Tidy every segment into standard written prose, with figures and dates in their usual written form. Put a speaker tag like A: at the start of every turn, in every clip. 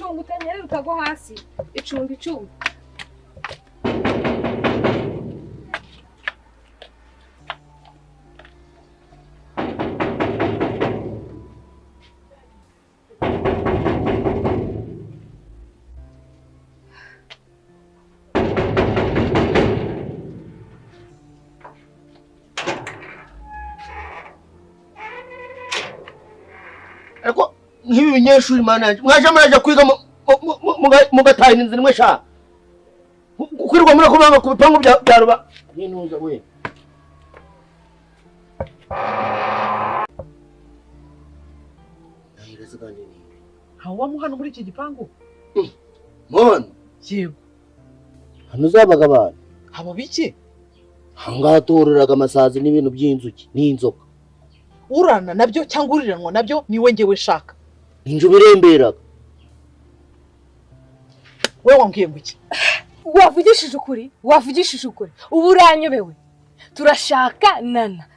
A: icunga utanyerera utagwa hasi icunga
B: Ariko nk'ibi binyeshuri mananje mwaje muraje kwiga mugataha inzira imwe sha kwirirwa muri kubanga ku bipangu bya ruba n'intuza we nahireze kandi ni
C: hawa muhano muri iki gipangu
B: mon
C: yego
B: hano zabaga abantu
C: habo biki
B: hangaha toreraga amasazi n'ibintu by'inzuki n'inzoka
C: urana nabyo cyangwa uriranwa nabyo niwe ngewe shaka
B: inju biremberaga
C: we wambwiye ngo iki
A: wavugishije ukuri ubu uranyobewe turashaka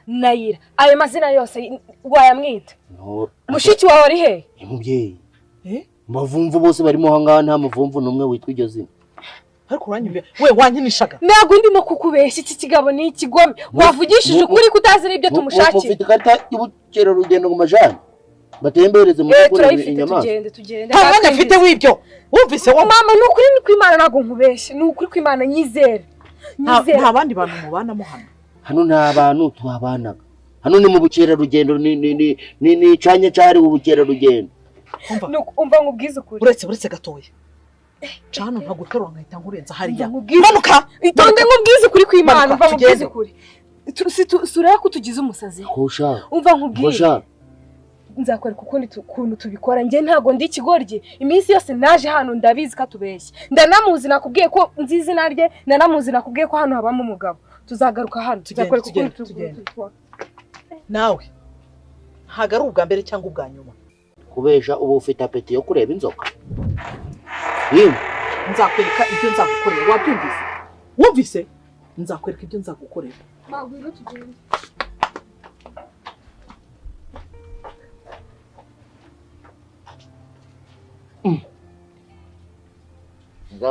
A: Nayira ayo mazina yose wayamwita mushiki wawe ari he
B: umubyeyi mavumvu bose barimo hangaha nta mavumvu numwe witwa iryo zina
C: ariko uranyumve we wanyinishaga
A: ntabwo ndimo kukubeshya iki kigabo ni ikigome wavugishije ukuri kutazi n'ibyo tumushakira
B: mufite ikarita y'ubukerarugendo mu majani batembereze mu gukora inyamaswa
A: tugende
C: ntabwo afite w'ibyo wumvise wo
A: mama ni ukuri ni kw'Imana ntabwo nkubeshye ni ukuri kw'Imana nyizere
C: nta bandi bantu mubanamo
B: hano nta bantu tuhabanaga hano ni mu bukerarugendo ni canye cyari ubukerarugendo
A: umva nkubwize ukuri
C: uretse gatoya cano ntaguterwa nkahita nkurenza hariya
A: manuka itonde nkubwize ukuri kw'Imana umva nkubwize ukuri suraya ko tugize umusazi umva nkubwize nzakwereka ukuntu tubikora njye ntago ndi ikigoryi iminsi yose naje hano ndabizi ko tubeshye ndanamuzi nakubwiye ko nzi izina rye ndanamuzi nakubwiye ko hano habamo umugabo tuzagaruka hano tuzakwereka ukuntu tubikora
C: nawe ntago ari ubwa mbere cyangwa ubwa nyuma
B: kubesha ubu ufite apeti yo kureba inzoka
C: nzakwereka ibyo nzagukorera wabyumvise wumvise nzakwereka ibyo nzagukorera
A: magwiro tugende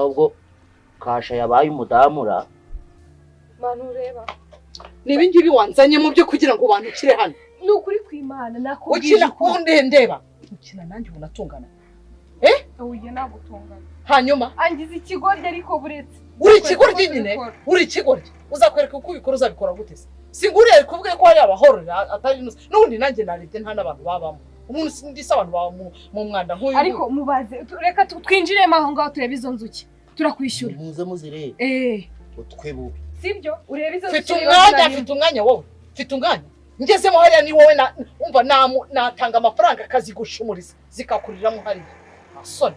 B: ubwo kasha yabaye umudamura
A: manu ureba
C: nibi ngibi wanzanye mu byo kugira ngo bantukire hano
A: ni ukuri kw'Imana nakubwije
C: ukina kundendeba ukina nanjye unatungana
A: uye nagutungana
C: hanyuma
A: angize ikigoryi ariko buretse
C: uri ikigoryi nyine uri ikigoryi uzakwereka uko ubikora uzabikora gute se singuriye kuvuga ko hari abahorera atari n'ubundi nanjye narebye nta n'abantu babamo umuntu ndisa abantu baba mu mwanda nk'uyu
A: ariko mubaze reka twinjiremo aho ngaho turebe izo nzuki turakwishyura
B: muze muzire utwe bubi
A: sibyo urebe izo
C: nzuki fite umwanya wowe fite umwanya ngezemo hariya ni wowe umva natanga amafaranga akazigushumuriza zikakuriramo hariya asoni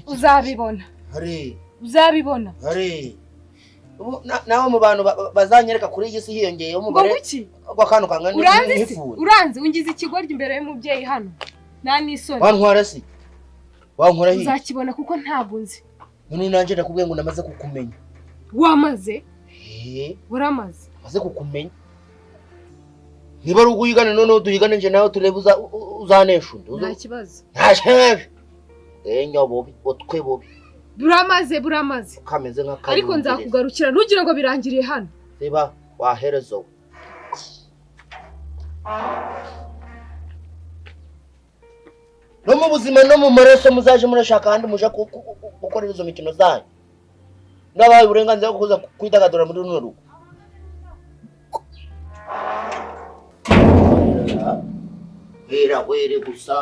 A: uzabibona uzabibona
B: nawe mu bantu bazanyereka kuri iyi si hiyongeyeho umugore w'akantu kangana n'ifuni
A: uranze ungize ikigoryi imbere y'umubyeyi hano nta n'isoni
B: wantwara si wankora hiye
A: uzakibona kuko ntabwo nzi
B: none nanjye nakubwiye ngo namaze kukumenya
A: wamaze uramaze
B: maze kukumenya niba ari uguyigana noneho duhigane nje nawe turebe uzanesha
A: nta kibazo
B: nyobobi utwe bobi
A: buramaze
B: kameze nk'akari
A: ariko nzakugarukira ntugire ngo birangiriye hano
B: siba waherezo no mu buzima no mu maraso muzaje murashaka ahandi muja gukorera izo mikino zanyu ndabaye uburenganzira bwo kuza kwidagadura muri runo rugo hera gusa